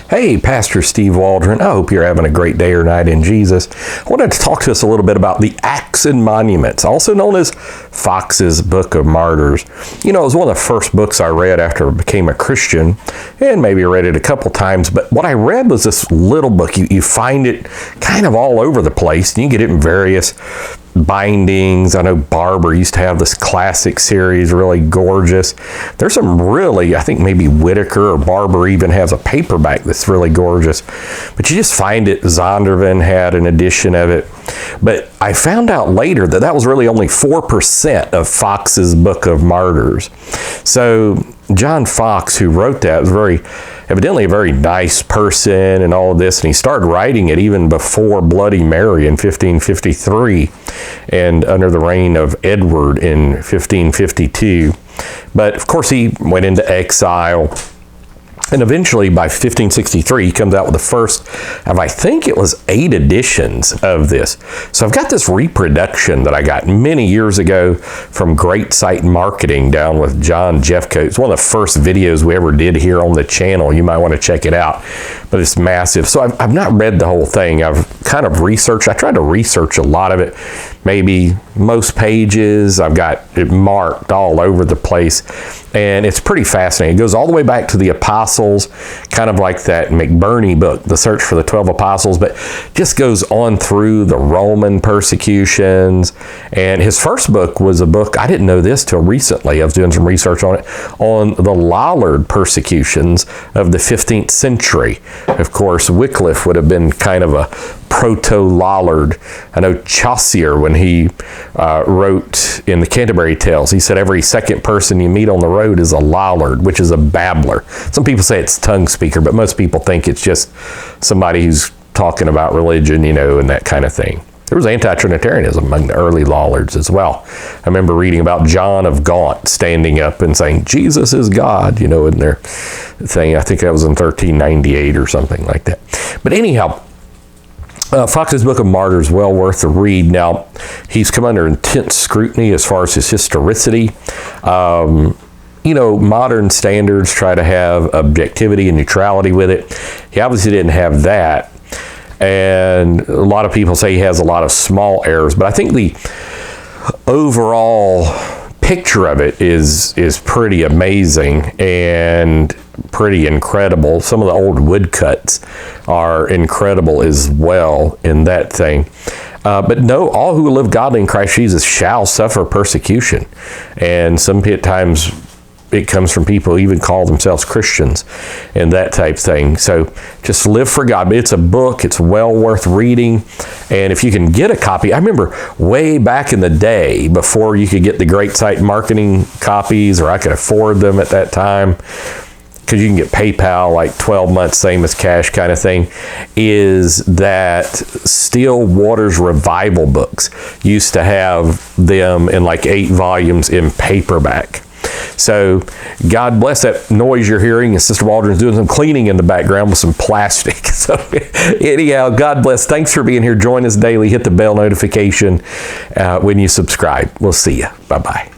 Hey, Pastor Steve Waldron. I hope you're having a great day or night in Jesus. I wanted to talk to us a little bit about the Acts and Monuments, also known as Foxe's Book of Martyrs. You know, it was one of the first books I read after I became a Christian, and maybe I read it a couple times, but what I read was this little book. You find it kind of all over the place, and you get it in various bindings. I know Barber used to have this classic series, really gorgeous. There's some really, I think maybe Whitaker or Barber even has a paperback that's really gorgeous. But you just find it, Zondervan had an edition of it. But I found out later that that was really only 4% of Foxe's Book of Martyrs. So John Foxe, who wrote that, was evidently a very nice person and all of this, and he started writing it even before Bloody Mary in 1553 and under the reign of Edward in 1552. But of course he went into exile, and eventually by 1563 he comes out with the first of, I think it was 8 editions of this. So I've got this reproduction that I got many years ago from Great Site Marketing down with John Jeffcoat. It's one of the first videos we ever did here on the channel. You might want to check it out, but it's massive. So I've not read the whole thing. I've kind of researched. I tried to research a lot of it, maybe most pages. I've got it marked all over the place, and it's pretty fascinating. It goes all the way back to the Apostles, kind of like that McBurney book, The Search for the 12 Apostles, but just goes on through the Roman persecutions. And his first book was a book, I didn't know this till recently, I was doing some research on it, on the Lollard persecutions of the 15th century. Of course, Wycliffe would have been kind of a proto-Lollard. I know Chaucer, when he wrote in the Canterbury Tales, he said every second person you meet on the road is a Lollard, which is a babbler. Some people say it's tongue speaker, but most people think it's just somebody who's talking about religion, you know, and that kind of thing. There was anti-Trinitarianism among the early Lollards as well. I remember reading about John of Gaunt standing up and saying, Jesus is God, you know, in their thing. I think that was in 1398 or something like that. But anyhow, Foxe's Book of Martyrs, well worth the read. Now, he's come under intense scrutiny as far as his historicity. You know, modern standards try to have objectivity and neutrality with it. He obviously didn't have that. And a lot of people say he has a lot of small errors, but I think the overall picture of it is pretty amazing and pretty incredible. Some of the old woodcuts are incredible as well in that thing. But no, all who live godly in Christ Jesus shall suffer persecution. And some times it comes from people who even call themselves Christians and that type thing. So just live for God. But it's a book. It's well worth reading. And if you can get a copy, I remember way back in the day before you could get the Great Site Marketing copies, or I could afford them at that time, because you can get PayPal like 12 months, same as cash kind of thing, is that Still Waters Revival books used to have them in like 8 volumes in paperback. So God bless. That noise you're hearing, and Sister Waldron's doing some cleaning in the background with some plastic. So anyhow, God bless. Thanks for being here. Join us daily. Hit the bell notification when you subscribe. We'll see you. Bye-bye.